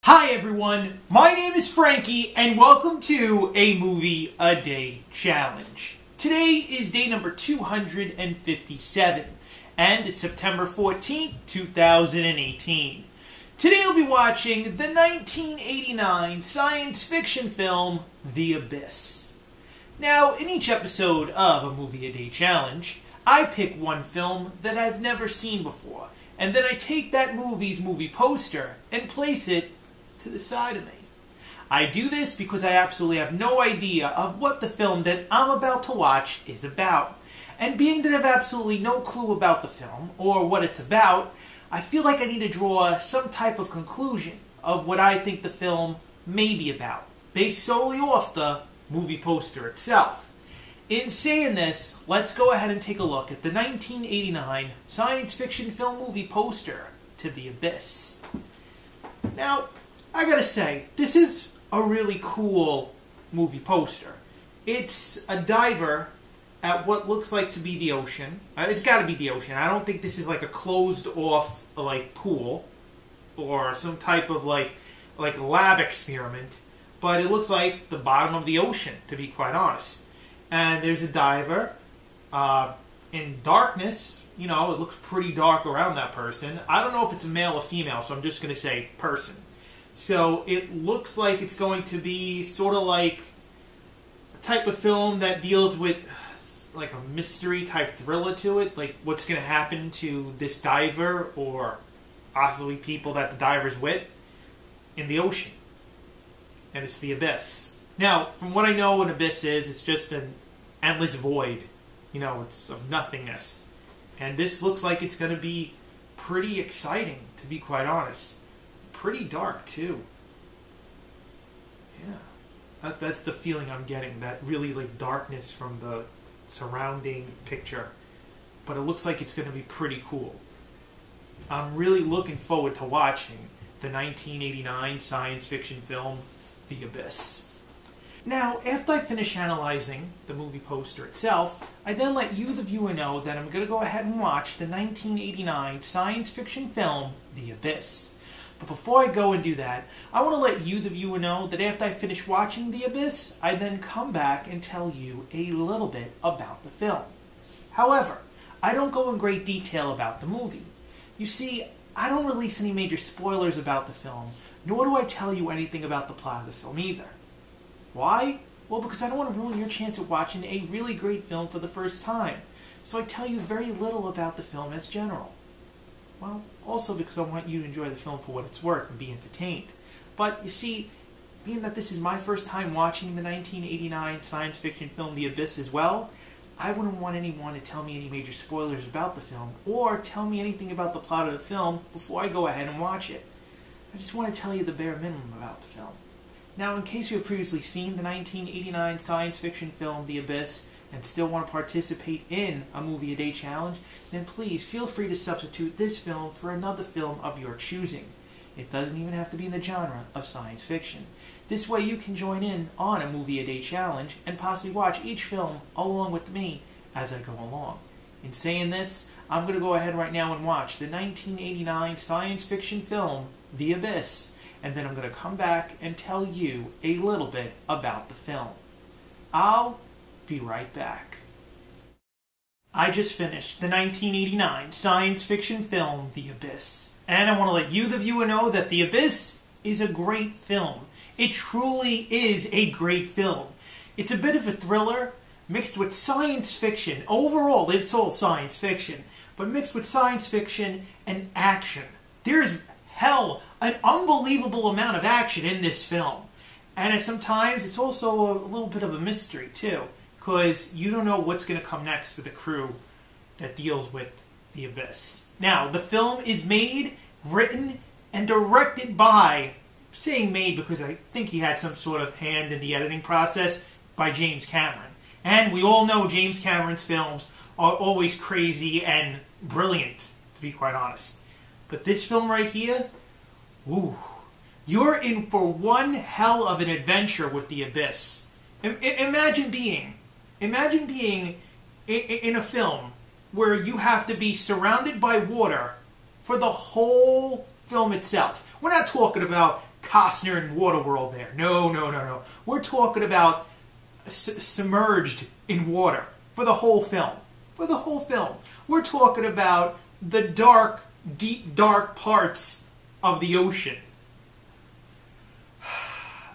Hi everyone, my name is Frankie and welcome to a Movie a Day Challenge. Today is day number 257 and it's September 14th, 2018. Today I'll be watching the 1989 science fiction film, The Abyss. Now, in each episode of a Movie a Day Challenge, I pick one film that I've never seen before, and then I take that movie's movie poster and place it to the side of me. I do this because I absolutely have no idea of what the film that I'm about to watch is about. And being that I have absolutely no clue about the film, or what it's about, I feel like I need to draw some type of conclusion of what I think the film may be about, based solely off the movie poster itself. In saying this, let's go ahead and take a look at the 1989 science fiction film movie poster to The Abyss. Now, I gotta say, this is a really cool movie poster. It's a diver at what looks like to be the ocean. It's gotta be the ocean. I don't think this is like a closed off like pool or some type of like lab experiment, but it looks like the bottom of the ocean, to be quite honest. And there's a diver in darkness. You know, it looks pretty dark around that person. I don't know if it's a male or female, so I'm just gonna say person. So it looks like it's going to be sort of like a type of film that deals with like a mystery type thriller to it, like what's going to happen to this diver or possibly people that the diver's with in the ocean. And it's the abyss. Now, from what I know an abyss is, it's just an endless void. You know, it's of nothingness. And this looks like it's going to be pretty exciting, to be quite honest. Pretty dark too. Yeah, that's the feeling I'm getting. That really like darkness from the surrounding picture. But it looks like it's going to be pretty cool. I'm really looking forward to watching the 1989 science fiction film, The Abyss. Now, after I finish analyzing the movie poster itself, I then let you, the viewer, know that I'm going to go ahead and watch the 1989 science fiction film, The Abyss. But before I go and do that, I want to let you, the viewer, know that after I finish watching The Abyss, I then come back and tell you a little bit about the film. However, I don't go in great detail about the movie. You see, I don't release any major spoilers about the film, nor do I tell you anything about the plot of the film either. Why? Well, because I don't want to ruin your chance at watching a really great film for the first time. So I tell you very little about the film as general. Well, also because I want you to enjoy the film for what it's worth and be entertained. But, you see, being that this is my first time watching the 1989 science fiction film The Abyss as well, I wouldn't want anyone to tell me any major spoilers about the film or tell me anything about the plot of the film before I go ahead and watch it. I just want to tell you the bare minimum about the film. Now, in case you have previously seen the 1989 science fiction film The Abyss, and still want to participate in a Movie a Day Challenge, then please feel free to substitute this film for another film of your choosing. It doesn't even have to be in the genre of science fiction. This way you can join in on a Movie a Day Challenge and possibly watch each film along with me as I go along. In saying this, I'm going to go ahead right now and watch the 1989 science fiction film, The Abyss, and then I'm going to come back and tell you a little bit about the film. I'll be right back. I just finished the 1989 science fiction film, The Abyss. And I want to let you, the viewer, know that The Abyss is a great film. It truly is a great film. It's a bit of a thriller mixed with science fiction. Overall, it's all science fiction, but mixed with science fiction and action. There's, an unbelievable amount of action in this film. And at sometimes, it's also a little bit of a mystery, too, because you don't know what's going to come next for the crew that deals with The Abyss. Now, the film is made, written, and directed by, saying made because I think he had some sort of hand in the editing process, by James Cameron. And we all know James Cameron's films are always crazy and brilliant, to be quite honest. But this film right here, ooh, you're in for one hell of an adventure with The Abyss. Imagine being in a film where you have to be surrounded by water for the whole film itself. We're not talking about Costner and Waterworld there. No, no, no, no. We're talking about submerged in water for the whole film. For the whole film. We're talking about the dark, deep, dark parts of the ocean.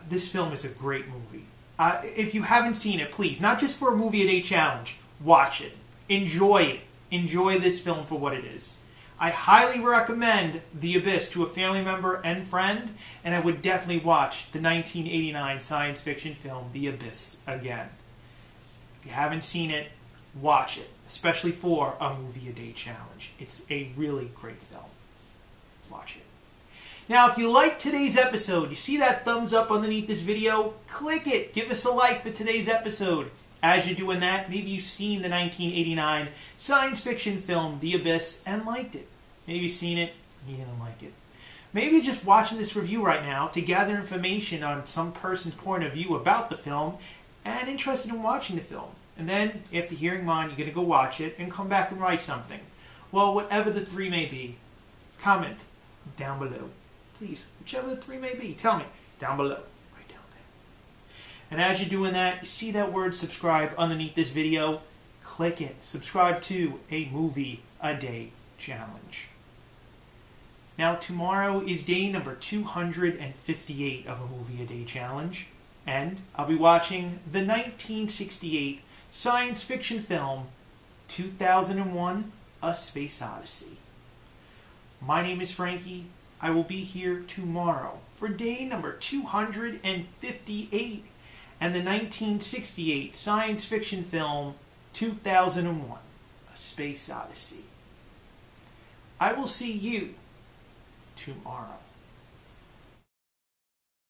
This film is a great movie. If you haven't seen it, please, not just for a movie a day challenge, watch it. Enjoy it. Enjoy this film for what it is. I highly recommend The Abyss to a family member and friend, and I would definitely watch the 1989 science fiction film The Abyss again. If you haven't seen it, watch it, especially for a movie a day challenge. It's a really great film. Watch it. Now, if you like today's episode, you see that thumbs up underneath this video, click it. Give us a like for today's episode. As you're doing that, maybe you've seen the 1989 science fiction film The Abyss and liked it. Maybe you've seen it and you didn't like it. Maybe you're just watching this review right now to gather information on some person's point of view about the film and interested in watching the film. And then, after hearing mine, you're going to go watch it and come back and write something. Well, whatever the three may be, comment down below. Please, whichever the three may be, tell me down below. Right down there. And as you're doing that, you see that word subscribe underneath this video? Click it. Subscribe to a movie a day challenge. Now, tomorrow is day number 258 of a movie a day challenge. And I'll be watching the 1968 science fiction film 2001: A Space Odyssey. My name is Frankie. I will be here tomorrow for day number 258 and the 1968 science fiction film 2001: A Space Odyssey. I will see you tomorrow.